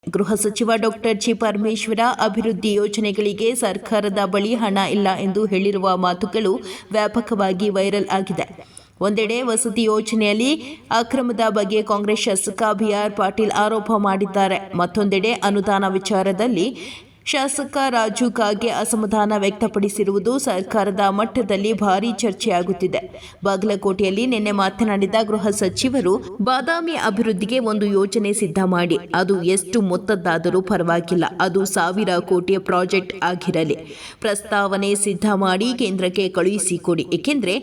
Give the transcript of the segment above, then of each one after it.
ಗೃಹ ಸಚಿವ doctor G. Parameshwara ಅಭಿವೃದ್ಧಿ ಯೋಜನೆಗಳಿಗೆ ಸರ್ಕಾರದ ಬಳಿ ಹಣ ಇಲ್ಲ ಎಂದು ಹೇಳಿರುವ ಮಾತುಗಳು ವ್ಯಾಪಕವಾಗಿ ವೈರಲ್ ಆಗಿದೆ. ಒಂದೆಡೆ ವಸತಿ ಯೋಜನೆಯಲ್ಲಿ ಅಕ್ರಮದ ಬಗ್ಗೆ ಕಾಂಗ್ರೆಸ್ ಶಾಸಕ ಬಿ.ಆರ್. ಪಾಟೀಲ್ ಆರೋಪ ಮಾಡಿದ್ದಾರೆ. ಮತ್ತೊಂದೆಡೆ ಅನುದಾನ ವಿಚಾರದಲ್ಲಿ ಶಾಸಕ ರಾಜು ಕಾಗೆ ಅಸಮಾಧಾನ ವ್ಯಕ್ತಪಡಿಸಿರುವುದು ಸರ್ಕಾರದ ಮಟ್ಟದಲ್ಲಿ ಭಾರೀ ಚರ್ಚೆಯಾಗುತ್ತಿದೆ. ಬಾಗಲಕೋಟೆಯಲ್ಲಿ ನಿನ್ನೆ ಮಾತನಾಡಿದ ಗೃಹ ಸಚಿವರು, ಬಾದಾಮಿ ಅಭಿವೃದ್ಧಿಗೆ ಒಂದು ಯೋಜನೆ ಸಿದ್ಧ ಮಾಡಿ, ಅದು ಎಷ್ಟು ಮೊತ್ತದ್ದಾದರೂ ಪರವಾಗಿಲ್ಲ, ಅದು 1,000 ಕೋಟಿಯ ಪ್ರಾಜೆಕ್ಟ್ ಆಗಿರಲಿ, ಪ್ರಸ್ತಾವನೆ ಸಿದ್ಧ ಮಾಡಿ ಕೇಂದ್ರಕ್ಕೆ ಕಳುಹಿಸಿಕೊಡಿ, ಏಕೆಂದರೆ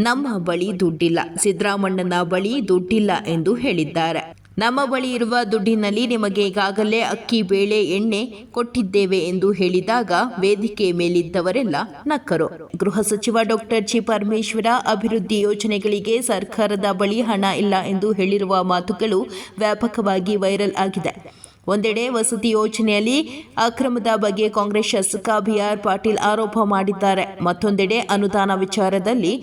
ನಮ್ಮ ಬಳಿ ದುಡ್ಡಿಲ್ಲ, ಸಿದ್ದರಾಮಣ್ಣನ ಬಳಿ ದುಡ್ಡಿಲ್ಲ ಎಂದು ಹೇಳಿದ್ದಾರೆ. ನಮ್ಮ ಬಳಿ ಇರುವ ದುಡ್ಡಿನಲ್ಲಿ ನಿಮಗೆ ಈಗಾಗಲೇ ಅಕ್ಕಿ, ಬೇಳೆ, ಎಣ್ಣೆ ಕೊಟ್ಟಿದ್ದೇವೆ ಎಂದು ಹೇಳಿದಾಗ ವೇದಿಕೆ ಮೇಲಿದ್ದವರೆಲ್ಲ ನಕ್ಕರು. ಗೃಹ ಸಚಿವ ಡಾಕ್ಟರ್ ಜಿ. ಪರಮೇಶ್ವರ ಅಭಿವೃದ್ಧಿ ಯೋಜನೆಗಳಿಗೆ ಸರ್ಕಾರದ ಬಳಿ ಹಣ ಇಲ್ಲ ಎಂದು ಹೇಳಿರುವ ಮಾತುಗಳು ವ್ಯಾಪಕವಾಗಿ ವೈರಲ್ ಆಗಿದೆ. ಒಂದೆಡೆ ವಸತಿ ಯೋಜನೆಯಲ್ಲಿ ಅಕ್ರಮದ ಬಗ್ಗೆ ಕಾಂಗ್ರೆಸ್ ಶಾಸಕ ಬಿ.ಆರ್. ಪಾಟೀಲ್ ಆರೋಪ ಮಾಡಿದ್ದಾರೆ. ಮತ್ತೊಂದೆಡೆ ಅನುದಾನ ವಿಚಾರದಲ್ಲಿ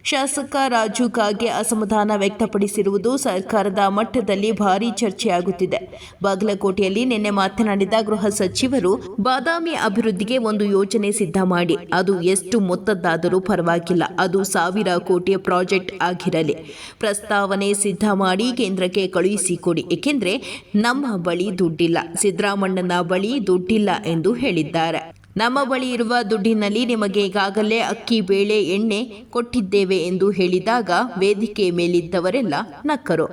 ಶಾಸಕ ರಾಜು ಕಾಗೆ ಅಸಮಾಧಾನ ವ್ಯಕ್ತಪಡಿಸಿರುವುದು ಸರ್ಕಾರದ ಮಟ್ಟದಲ್ಲಿ ಭಾರೀ ಚರ್ಚೆಯಾಗುತ್ತಿದೆ. ಬಾಗಲಕೋಟೆಯಲ್ಲಿ ನಿನ್ನೆ ಮಾತನಾಡಿದ ಗೃಹ ಸಚಿವರು, ಬಾದಾಮಿ ಅಭಿವೃದ್ಧಿಗೆ ಒಂದು ಯೋಜನೆ ಸಿದ್ಧ ಮಾಡಿ, ಅದು ಎಷ್ಟು ಮೊತ್ತದ್ದಾದರೂ ಪರವಾಗಿಲ್ಲ, ಅದು 1,000 ಕೋಟಿಯ ಪ್ರಾಜೆಕ್ಟ್ ಆಗಿರಲಿ, ಪ್ರಸ್ತಾವನೆ ಸಿದ್ಧ ಮಾಡಿ ಕೇಂದ್ರಕ್ಕೆ ಕಳುಹಿಸಿಕೊಡಿ, ಏಕೆಂದರೆ ನಮ್ಮ ಬಳಿ ದುಡ್ಡಿಲ್ಲ, ಸಿದ್ದರಾಮಣ್ಣನ ಬಳಿ ದುಡ್ಡಿಲ್ಲ ಎಂದು ಹೇಳಿದ್ದಾರೆ. ನಮ್ಮ ಬಳಿ ಇರುವ ದುಡ್ಡಿನಲ್ಲಿ ನಿಮಗೆ ಈಗಾಗಲೇ ಅಕ್ಕಿ, ಬೇಳೆ, ಎಣ್ಣೆ ಕೊಟ್ಟಿದ್ದೇವೆ ಎಂದು ಹೇಳಿದಾಗ ವೇದಿಕೆ ಮೇಲಿದ್ದವರೆಲ್ಲ ನಕ್ಕರು.